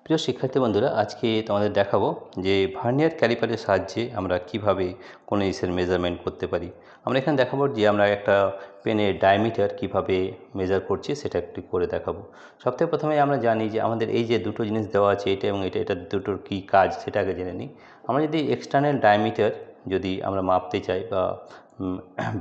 প্রিয় শিক্ষার্থী বন্ধুরা, আজকে তোমাদের দেখাবো যে ভার্নিয়ার ক্যালিপারের সাহায্যে আমরা কিভাবে কোনো জিনিসের মেজারমেন্ট করতে পারি। আমরা এখানে দেখাবো যে আমরা একটা পেনের ডায়ামিটার কিভাবে মেজার করছি সেটা একটু করে দেখাবো। সবথেকে প্রথমে আমরা জানি যে আমাদের এই যে দুটো জিনিস দেওয়া আছে, এটা এবং এটা দুটোর কী কাজ সেটা আগে জেনে নিই। আমরা যদি এক্সটার্নাল ডায়ামিটার যদি আমরা মাপতে চাই বা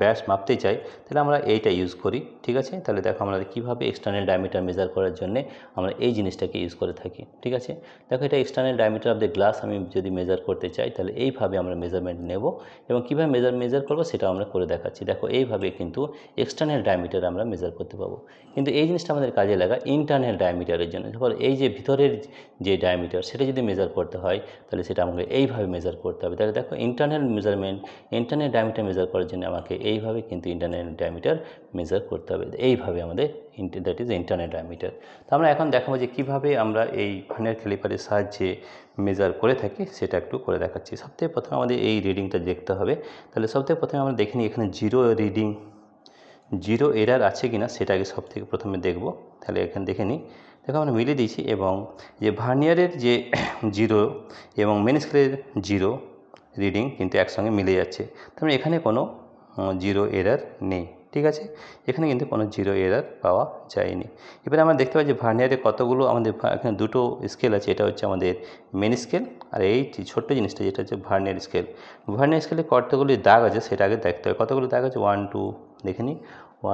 ব্যাস মাপতে চাই, তাহলে আমরা এইটা ইউজ করি। ঠিক আছে, তাহলে দেখো আমরা কীভাবে এক্সটার্নাল ডায়ামিটার মেজার করার জন্যে আমরা এই জিনিসটাকে ইউজ করে থাকি। ঠিক আছে, দেখো এটা external diameter of the glass. আমি যদি মেজার করতে চাই তাহলে এইভাবে আমরা মেজারমেন্ট নেব এবং কীভাবে মেজার করব সেটা আমরা করে দেখাচ্ছি। দেখো এইভাবে কিন্তু এক্সটার্নাল ডায়ামিটার আমরা মেজার করতে পাবো, কিন্তু এই জিনিসটা আমাদের কাজে লাগা ইন্টারনাল ডায়ামিটারের জন্য। ধর এই যে ভিতরের যে ডায়ামিটার সেটা যদি মেজার করতে হয় তাহলে সেটা আমাকে এইভাবে মেজার করতে হবে। তাহলে দেখো ইন্টারনাল ডায়ামিটার মেজার করার জন্য আমাকে এইভাবে কিন্তু ইন্টারনাল ডায়ামিটার মেজার করতে হবে। এইভাবে আমাদের দ্যাট ইজ ইন্টারনাল ডায়ামিটার। তো আমরা এখন দেখাবো যে কীভাবে আমরা এই ভার্নিয়ার ক্যালিপারের সাহায্যে মেজার করে থাকি সেটা একটু করে দেখাচ্ছি। সবথেকে প্রথমে আমাদের এই রিডিংটা দেখতে হবে। তাহলে সবথেকে প্রথমে আমরা দেখে নিই এখানে জিরো এরার আছে কিনা সেটা আগে সবথেকে প্রথমে দেখব। তাহলে এখানে দেখে নিই, দেখো আমরা মিলিয়ে দিয়েছি এবং যে ভার্নিয়ারের যে জিরো এবং মেন স্কেলের জিরো রিডিং কিন্তু একসঙ্গে মিলে যাচ্ছে। তার মানে এখানে কোনো জিরো এরার নেই। ঠিক আছে, এখানে কিন্তু কোনো জিরো এরার পাওয়া যায়নি। এবারে আমরা দেখতে পাই যে ভার্নিয়ারে কতগুলো আমাদের এখানে দুটো স্কেল আছে। এটা হচ্ছে আমাদের মেন স্কেল, আর এই ছোট্ট জিনিসটা যেটা হচ্ছে ভার্নিয়ার স্কেল। ভার্নিয়ার স্কেলে কতগুলি দাগ আছে সেটা আগে দেখতে হবে। কতগুলো দাগ আছে, 1 2 দেখে নিই,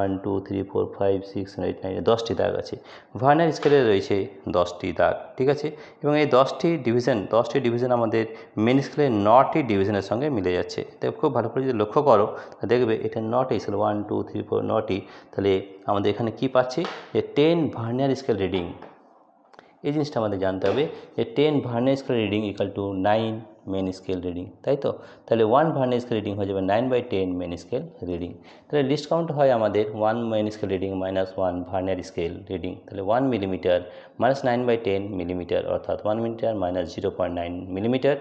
1 2 3 4 5 6 7 8 9 10টি দাগ আছে। ভার্নিয়ার স্কেলে রয়েছে 10টি দাগ। ঠিক আছে, এবং এই 10টি ডিভিশন আমাদের মেন স্কেলের 9টি ডিভিশনের সঙ্গে মিলে যাচ্ছে। তাই খুব ভালো করে যদি লক্ষ্য করো দেখবে এটা 9টি স্কেল, 1 2 3 4 9টি। তাহলে আমাদের এখানে কি পাচ্ছি যে 10 ভার্নিয়ার স্কেল রিডিং। এই জিনিসটা আমাদের জানতে হবে যে 10 vernier scale reading equal to 9 main scale reading, তাই তো? তাহলে 1 ভার্নিয়ার স্কেল রিডিং হয়ে যাবে 9/10 মেন স্কেল রিডিং। তাহলে লিস্ট কাউন্ট হয় আমাদের 1 main scale reading minus 1 vernier scale reading. তাহলে 1 মিলিমিটার মাইনাস 9/10 মিলিমিটার, অর্থাৎ 1 মিলিমিটার মাইনাস 0.9 মিলিমিটার,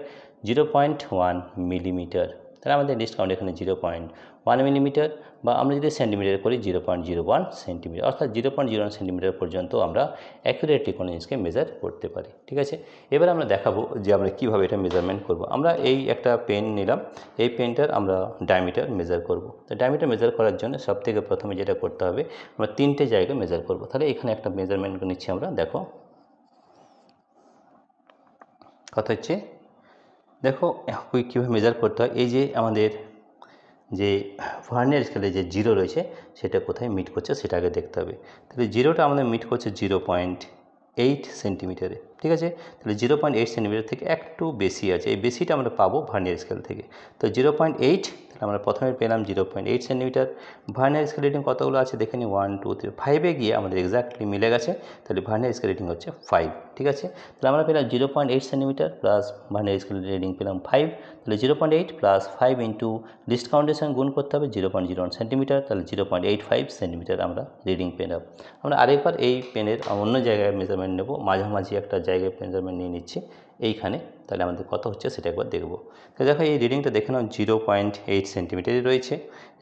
0.1 মিলিমিটার। তাহলে আমাদের লিস্ট কাউন্ট এখানে 0.1 মিলিমিটার, বা আমরা যদি সেন্টিমিটার করি 0.01 সেন্টিমিটার, অর্থাৎ 0.01 সেন্টিমিটার পর্যন্ত আমরা অ্যাকুরেটলি কোনো জিনিসকে মেজার করতে পারি। ঠিক আছে, এবার আমরা দেখাবো যে আমরা কীভাবে এটা মেজারমেন্ট করব। আমরা এই একটা পেন নিলাম, এই পেনটার আমরা ডায়ামিটার মেজার করব। তো ডায়ামিটার মেজার করার জন্য সবথেকে প্রথমে যেটা করতে হবে, আমরা 3টে জায়গায় মেজার করব। তাহলে এখানে একটা মেজারমেন্ট নিচ্ছি আমরা। দেখো কথা হচ্ছে, দেখো কীভাবে মেজার করতে হয়। এই যে আমাদের যে ভার্নিয়ার স্কেলে যে জিরো রয়েছে সেটা কোথায় মিট করছে সেটা আগে দেখতে হবে। তাহলে জিরোটা আমাদের মিট করছে 0.8 সেন্টিমিটারে। ঠিক আছে, তাহলে 0.8 সেন্টিমিটার থেকে একটু বেশি আছে, এই বেশিটা আমরা পাবো ভার্নিয়ার স্কেল থেকে। তো 0.8, তাহলে আমরা প্রথমে পেলাম 0.8 সেন্টিমিটার। ভার্নিয়ার স্কেল রিডিং কতগুলো আছে দেখে নিই, 1 2 3 5-এ গিয়ে আমাদের এক্স্যাক্টলি মিলে গেছে। তাহলে ভার্নিয়ার স্কেল রিডিং হচ্ছে 5। ঠিক আছে, তাহলে আমরা পেলাম 0.8 centimetre plus vernier scale reading পেলাম 5। তাহলে 0.8 প্লাস 5 ইন্টু লিস্ট কাউন্টের সঙ্গে গুণ করতে হবে 0.01 সেন্টিমিটার, তাহলে 0.85 সেন্টিমিটার আমরা রিডিং পেলাম। আমরা আরেকবার এই পেনের অন্য জায়গায় মেজারমেন্ট নেব, মাঝামাঝি একটা জায়গায় মেজারমেন্ট নিয়ে নিচ্ছি এইখানে। তাহলে আমাদের কত হচ্ছে সেটা একবার দেখব। তো দেখো এই রিডিংটা দেখে নাও 0.8 সেন্টিমিটারই রয়েছে,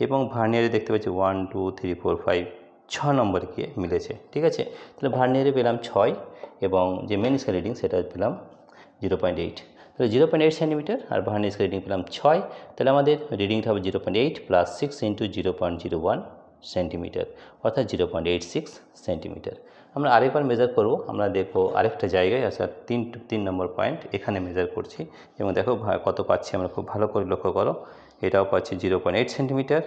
এবং ভার্নিয়ারে দেখতে পাচ্ছি 1 2 3 4 5 6 নম্বর গিয়ে মিলেছে। ঠিক আছে, তাহলে ভার্নিয়ারে পেলাম 6 এবং যে মেন স্কেল রিডিং সেটা পেলাম 0.8। তাহলে 0.8 সেন্টিমিটার আর ভার্নিয়ার স্কেল রিডিং পেলাম 6। তাহলে আমাদের রিডিংটা হবে 0.8 প্লাস 6 ইন্টু 0.01 সেন্টিমিটার, অর্থাৎ 0.86 সেন্টিমিটার। আমরা আরেকবার মেজার করব। আমরা দেখো আরেকটা জায়গায়, অর্থাৎ 3 নম্বর পয়েন্ট এখানে মেজার করছি এবং দেখো কত পাচ্ছি আমরা। খুব ভালো করে লক্ষ্য করো, এটাও পাচ্ছি 0.8 সেন্টিমিটার,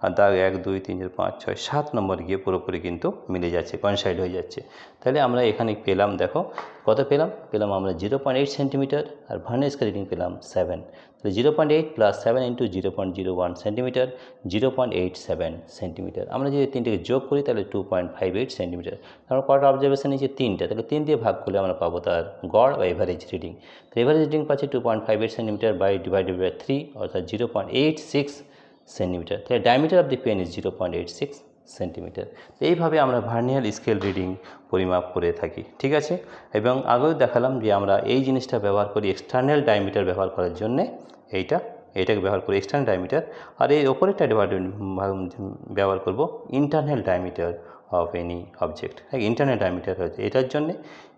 আর দাগ 1 2 3 4 5 6 7 নম্বর গিয়ে পুরোপুরি কিন্তু মিলে যাচ্ছে, কনসাইড হয়ে যাচ্ছে। তাহলে আমরা এখানে পেলাম, দেখো কত পেলাম আমরা 0.8 সেন্টিমিটার, আর ভার্নিয়ার স্কেল রিডিং পেলাম 7। তাহলে 0.8 প্লাস 7 ইন্টু 0.01 সেন্টিমিটার, 0.87 সেন্টিমিটার। আমরা যদি 3টিকে যোগ করি তাহলে 2.58 সেন্টিমিটার। আমরা কটা অবজারভেশন নিয়েছি 3টে, তাহলে 3 দিয়ে ভাগ করলে আমরা পাবো তার গড় বা এভারেজ রিডিং। তো এভারেজ রিডিং পাচ্ছি 2.58 সেন্টিমিটার বাই ডিভাইডেড বাই 3, অর্থাৎ 0.86 সেন্টিমিটার। তাহলে diameter of the pen is 0.86 centimetre. এইভাবে আমরা ভার্নিয়ার স্কেল রিডিং পরিমাপ করে থাকি। ঠিক আছে, এবং আগেও দেখালাম যে আমরা এই জিনিসটা ব্যবহার করি এক্সটার্নাল ডায়ামিটার ব্যবহার করার জন্যে। এইটাকে ব্যবহার করি এক্সটার্নাল ডায়ামিটার, আর এই ওপরেরটা ব্যবহার করব internal diameter of any object. Internal diameter হচ্ছে এটার জন্যে,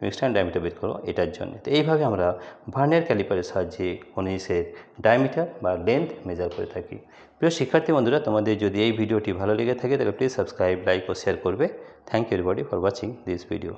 এক্সটার্নাল ডায়ামিটার বের করবো এটার জন্যে। তো এইভাবে আমরা ভার্নিয়ার ক্যালিপারের সাহায্যে খনিজের ডায়ামিটার বা লেন্থ মেজার করে থাকি। প্রিয় শিক্ষার্থী বন্ধুরা, তোমাদের যদি এই ভিডিওটি ভালো লেগে থাকে তাহলে প্লিজ সাবস্ক্রাইব, লাইক ও শেয়ার করবে। Thank you everybody for watching this video.